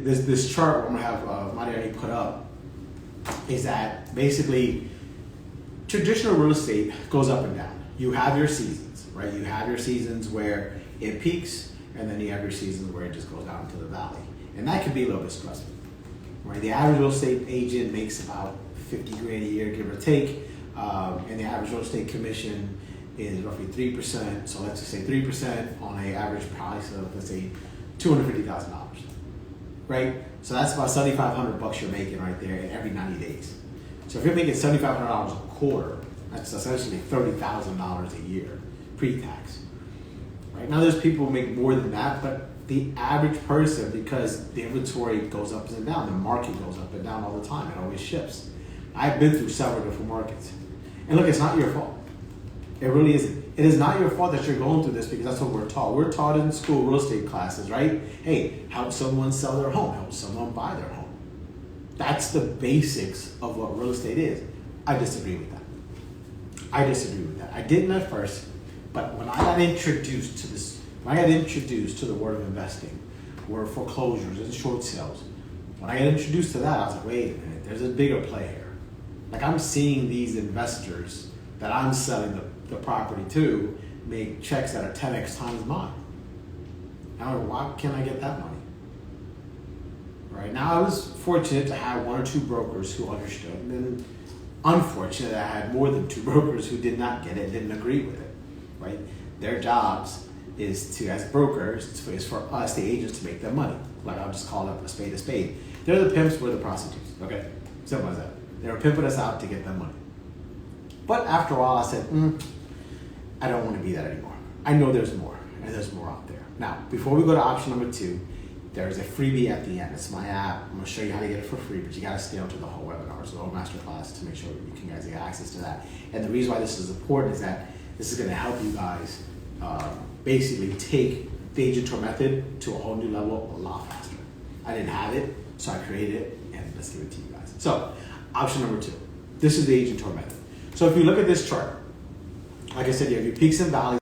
This chart I'm gonna have Mariani put up is that basically traditional real estate goes up and down. You have your seasons, right? You have your seasons where it peaks, and then you have your seasons where it just goes down into the valley. And that can be a little bit stressful, right? The average real estate agent makes about 50 grand a year, give or take. And the average real estate commission is roughly 3%. So let's just say 3% on an average price of, let's say, $250,000, right? So that's about $7,500 you're making right there in every 90 days. So if you're making $7,500 a quarter, that's essentially $30,000 a year pre-tax. Right now, there's people who make more than that, but the average person, because the inventory goes up and down, the market goes up and down all the time. It always shifts. I've been through several different markets, and look, it's not your fault. It really isn't. It is not your fault that you're going through this because that's what we're taught. We're taught in school real estate classes, right? Hey, help someone sell their home, help someone buy their home. That's the basics of what real estate is. I disagree with that. I didn't at first, but when I got introduced to this, when I got introduced to the world of investing, word foreclosures and short sales, when I got introduced to that, I was like, wait a minute, there's a bigger play here. Like, I'm seeing these investors that I'm selling the property to make checks that are 10x times mine. Now, why can't I get that money? Right now, I was fortunate to have one or two brokers who understood, and then unfortunate that I had more than two brokers who did not get it, didn't agree with it. Right? Their jobs is to, as brokers, is for us, the agents, to make them money. Like, I'll just call it a spade a spade. They're the pimps, we're the prostitutes. Okay, simple as that. They were pimping us out to get them money. But after a while, I said, I don't want to be that anymore. I know there's more, and there's more out there. Now, before we go to option number 2, there's a freebie at the end. It's my app. I'm going to show you how to get it for free, but you got to stay on to the whole webinar, so the whole masterclass, to make sure you can guys get access to that. And the reason why this is important is that this is going to help you guys basically take the agent tour method to a whole new level a lot faster. I didn't have it, so I created it, and let's give it to you guys. So, option number 2. This is the agent tour method. So if you look at this chart, like I said, you have your peaks and valleys.